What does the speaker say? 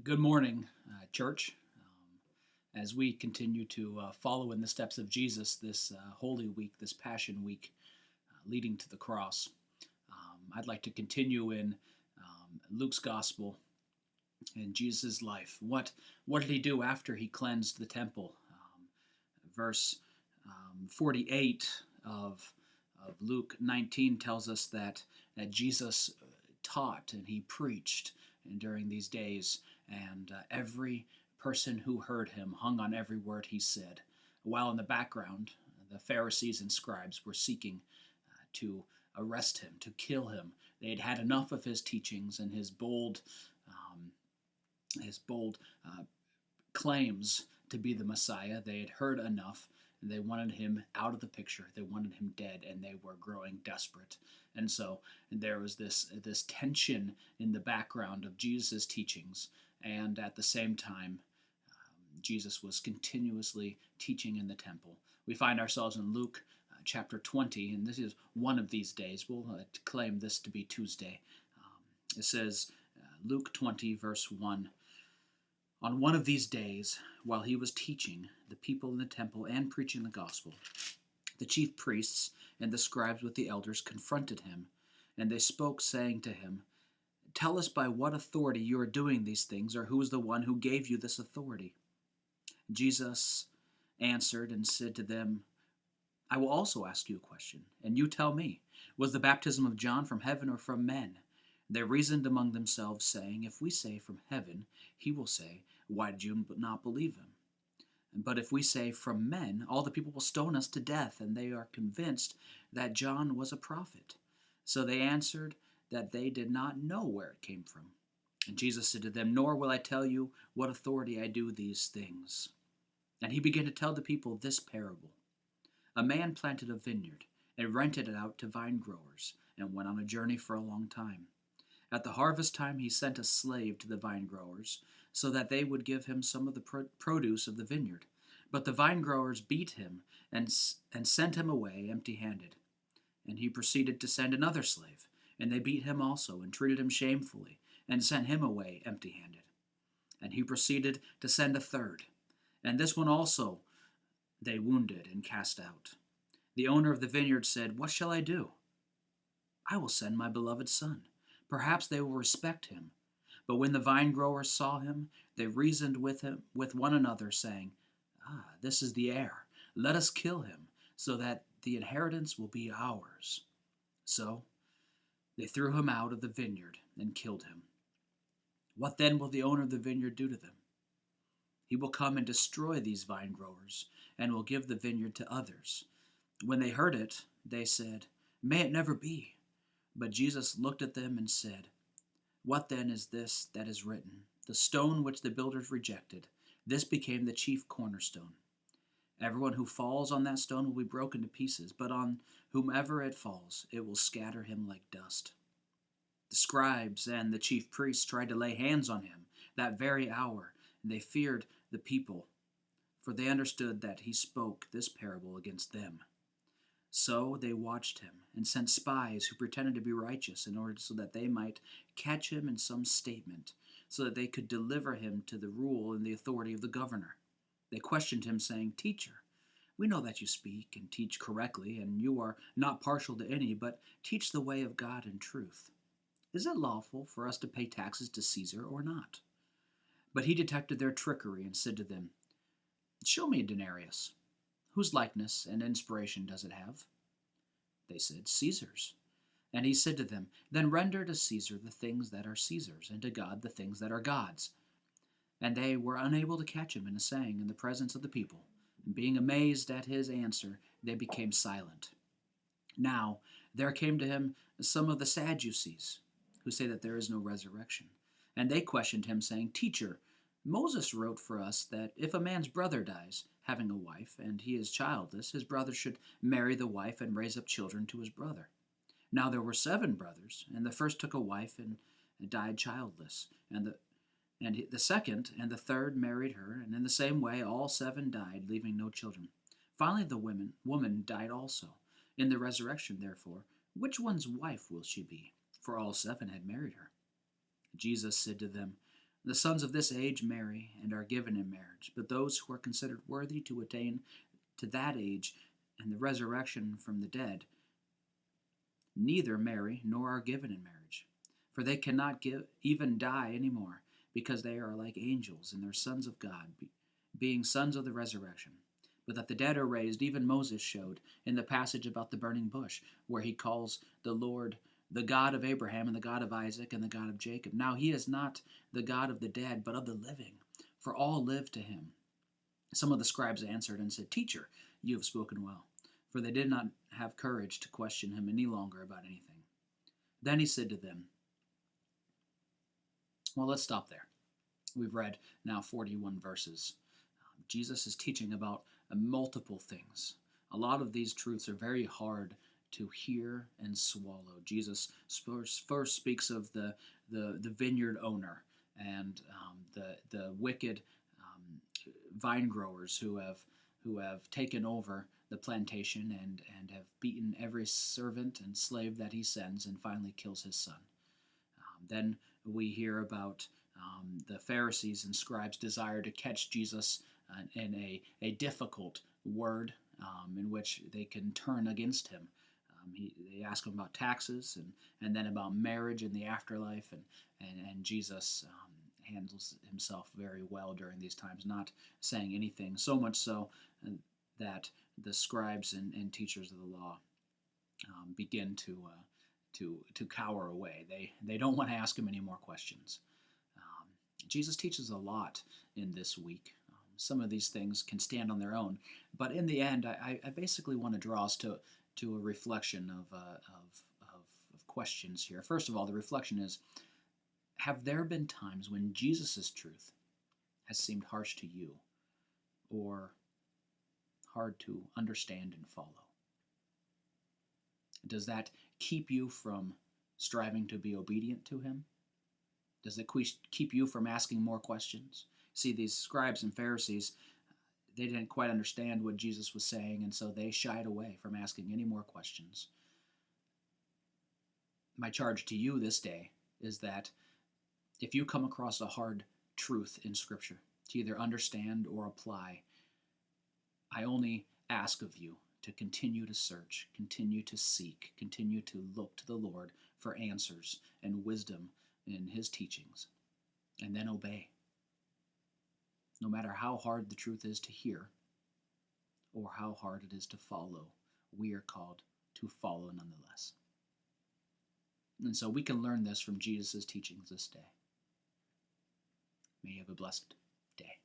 Good morning, church. As we continue to follow in the steps of Jesus this Holy Week, this Passion Week, leading to the cross, I'd like to continue in Luke's Gospel in Jesus' life. What did he do after he cleansed the temple? Verse 48 of Luke 19 tells us that Jesus taught and he preached during these days, and every person who heard him hung on every word he said, while in the background the Pharisees and scribes were seeking to arrest him, to kill him. They had had enough of his teachings and um, his bold claims to be the Messiah. They had heard enough. And they wanted him out of the picture. They wanted him dead, and they were growing desperate. And so there was this tension in the background of Jesus' teachings, and at the same time, Jesus was continuously teaching in the temple. We find ourselves in Luke chapter 20, and this is one of these days. We'll claim this to be Tuesday. It says, Luke 20, verse 1. On one of these days, while he was teaching the people in the temple and preaching the gospel, the chief priests and the scribes with the elders confronted him, and they spoke, saying to him, "Tell us by what authority you are doing these things, or who is the one who gave you this authority?" Jesus answered and said to them, "I will also ask you a question, and you tell me, was the baptism of John from heaven or from men?" They reasoned among themselves, saying, "If we say from heaven, he will say, 'Why did you not believe him?' But if we say from men, all the people will stone us to death, and they are convinced that John was a prophet." So they answered that they did not know where it came from. And Jesus said to them, "Nor will I tell you what authority I do these things." And he began to tell the people this parable. A man planted a vineyard and rented it out to vine growers and went on a journey for a long time. At the harvest time, he sent a slave to the vine growers so that they would give him some of the produce of the vineyard. But the vine growers beat him and sent him away empty-handed. And he proceeded to send another slave, and they beat him also and treated him shamefully and sent him away empty-handed. And he proceeded to send a third, and this one also they wounded and cast out. The owner of the vineyard said, "What shall I do? I will send my beloved son. Perhaps they will respect him." But when the vine growers saw him, they reasoned with one another, saying, "This is the heir. Let us kill him, so that the inheritance will be ours." So they threw him out of the vineyard and killed him. What then will the owner of the vineyard do to them? He will come and destroy these vine growers, and will give the vineyard to others. When they heard it, they said, "May it never be." But Jesus looked at them and said, "What then is this that is written? The stone which the builders rejected, this became the chief cornerstone. Everyone who falls on that stone will be broken to pieces, but on whomever it falls, it will scatter him like dust." The scribes and the chief priests tried to lay hands on him that very hour, and they feared the people, for they understood that he spoke this parable against them. So they watched him and sent spies who pretended to be righteous in order so that they might catch him in some statement, so that they could deliver him to the rule and the authority of the governor. They questioned him, saying, "Teacher, we know that you speak and teach correctly, and you are not partial to any, but teach the way of God in truth. Is it lawful for us to pay taxes to Caesar or not?" But he detected their trickery and said to them, "Show me a denarius. Whose likeness and inspiration does it have?" They said, "Caesar's." And he said to them, "Then render to Caesar the things that are Caesar's, and to God the things that are God's." And they were unable to catch him in a saying in the presence of the people. And being amazed at his answer, they became silent. Now there came to him some of the Sadducees, who say that there is no resurrection. And they questioned him, saying, "Teacher, Moses wrote for us that if a man's brother dies, having a wife, and he is childless, his brother should marry the wife and raise up children to his brother. Now there were 7 brothers, and the first took a wife and died childless, and the second and the third married her, and in the same way all 7 died, leaving no children. Finally the woman died also. In the resurrection, therefore, which one's wife will she be? For all 7 had married her." Jesus said to them, The sons of this age marry and are given in marriage, but those who are considered worthy to attain to that age and the resurrection from the dead neither marry nor are given in marriage, for they cannot even die any more, because they are like angels and they're sons of God, being sons of the resurrection. But that the dead are raised, even Moses showed in the passage about the burning bush, where he calls the Lord the God of Abraham and the God of Isaac and the God of Jacob. Now he is not the God of the dead, but of the living, for all live to him. Some of the scribes answered and said, Teacher, you have spoken well. For they did not have courage to question him any longer about anything. Then he said to them, well, let's stop there. We've read now 41 verses. Jesus is teaching about multiple things. A lot of these truths are very hard to hear and swallow. Jesus first speaks of the vineyard owner and the wicked vine growers who have taken over the plantation and have beaten every servant and slave that he sends, and finally kills his son. Then we hear about the Pharisees and scribes' desire to catch Jesus in a difficult word in which they can turn against him. They ask him about taxes and then about marriage and the afterlife, and Jesus handles himself very well during these times, not saying anything, so much so that the scribes and teachers of the law begin to cower away. They don't want to ask him any more questions. Jesus teaches a lot in this week. Some of these things can stand on their own, but in the end, I basically want to draw us to a reflection of questions here. First of all, the reflection is: have there been times when Jesus' truth has seemed harsh to you, or hard to understand and follow? Does that keep you from striving to be obedient to him? Does it keep you from asking more questions? See, these scribes and Pharisees, they didn't quite understand what Jesus was saying, and so they shied away from asking any more questions. My charge to you this day is that if you come across a hard truth in Scripture to either understand or apply, I only ask of you to continue to search, continue to seek, continue to look to the Lord for answers and wisdom in his teachings, and then obey. No matter how hard the truth is to hear or how hard it is to follow, we are called to follow nonetheless. And so we can learn this from Jesus' teachings this day. May you have a blessed day.